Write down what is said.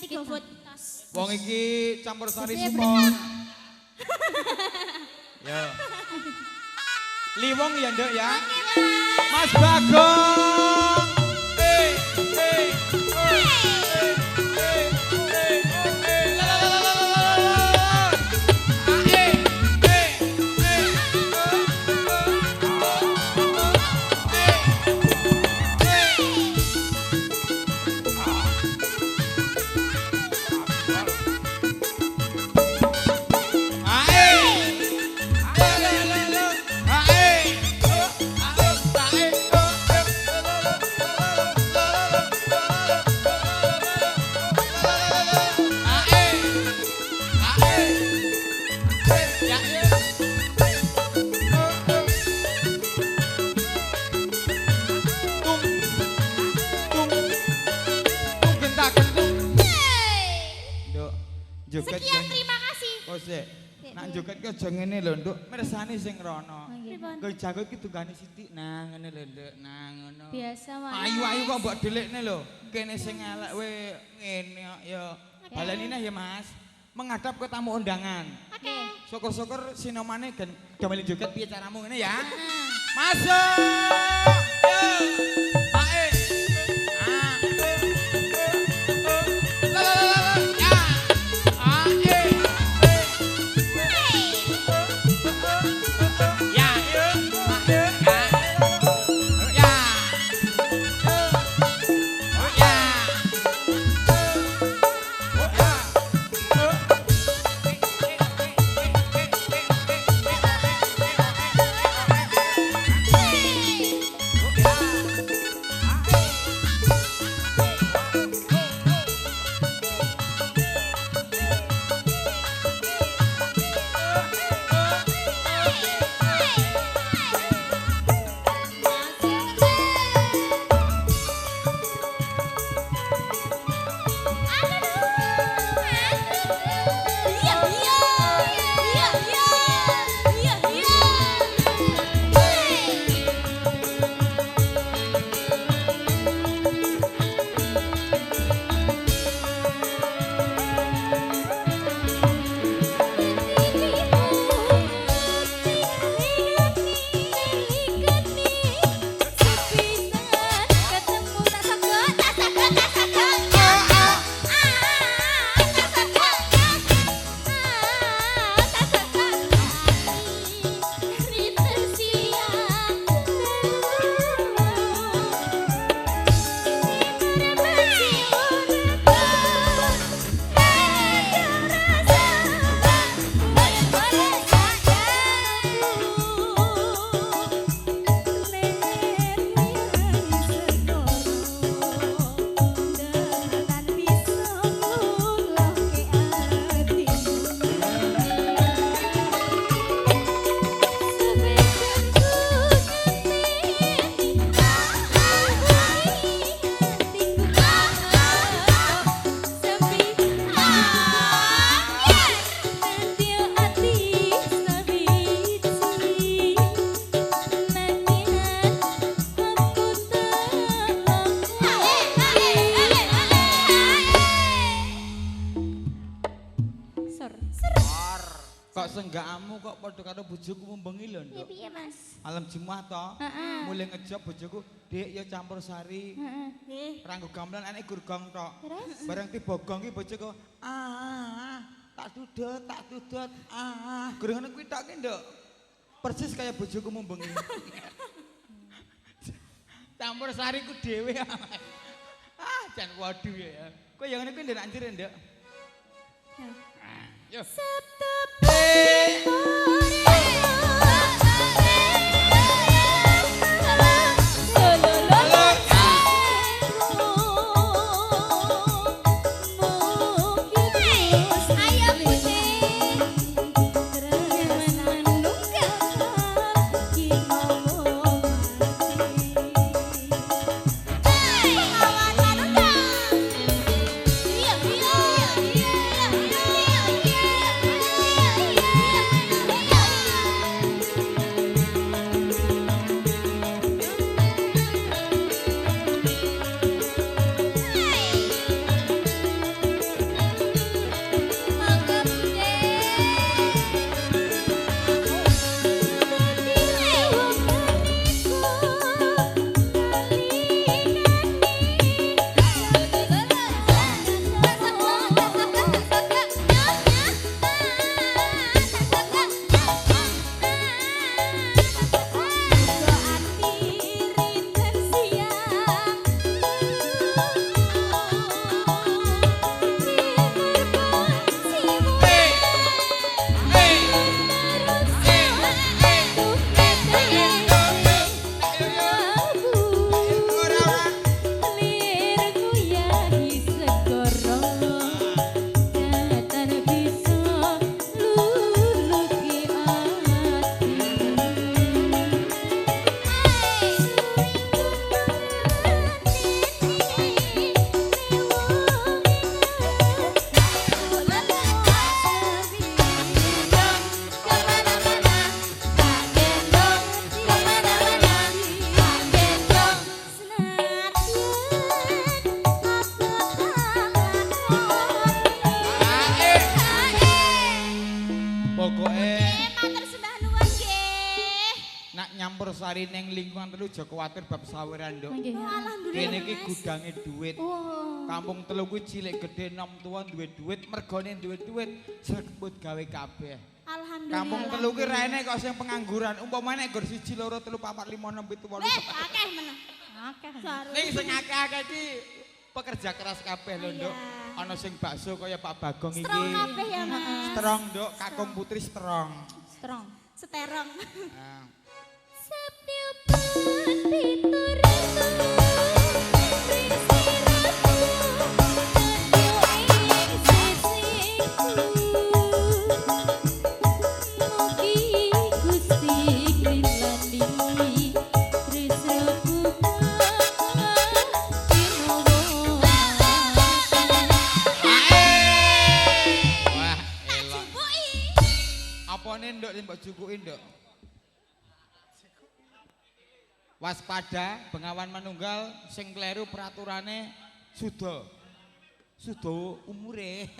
nanti GoFood. Wong iki campur sari Simon. Ya. Liwong ya, Nduk ya. Mas Bagong. Sekian, terima kasih. Kose, nak joget ki aja ngene lho, Nduk. Mirsani sing rono. Kowe jago iki tunggane sithik nang ngene lho, Nduk. Nang ngono. Biasa wae. Ayu-ayu kok mbok delikne lho. Kene sing elek we ngene kok ya. Balenine ya, Mas. Menghadap ke tamu undangan. Oke. Syukur-syukur sinomane gamel joget piye caramu ngene ya. Masuk. Kok senggamu kok padha karo bojoku membengi lho, Nduk. Piye, Mas? Malam Jumat to. Mulai ngejob bojoku, "Dik ya campur sari." Nggih. Ranggo gamelan enek gurgong tok. Terus? Bareng tiba gong ki bojoku, tak dudut, Gurungane kuwi tok ki, Nduk. Persis kaya bojoku membengi. Campur sari ku dhewe. Jan waduh ya. Kowe yang ngene kuwi ndak anjir, Nduk. Yo. lestari ning lingkungan telu aja kuwatir bab saweran nduk. Nggih. Alhamdulillah. Kene iki gudange dhuwit. Wah. Kampung telu kuwi cilik gedhe nom tuwa duwe dhuwit, mergone duwe dhuwit sregeput gawe kabeh. Alhamdulillah. Kampung telu ki rene kok sing pengangguran. Umpamane gor 1 2 3 4 5 6 7 8. Akeh meneh. Akeh. Ning sing akeh-akeh iki pekerja keras kabeh lho, Nduk. Ana sing bakso kaya Pak Bagong iki. Strong kabeh ya, Mas. Strong, Nduk. Kakung Putri strong. Strong. Seterong. Nah. Setiapan pituriku prisiraku tanyo ing sisiku mugi Gusti krinlandingi tresnaku Wah, elok. Jupuki. Apane Nduk sing mbok jukuki, Nduk? Waspada bengawan manunggal sing kleru peraturane suda. Suda umure.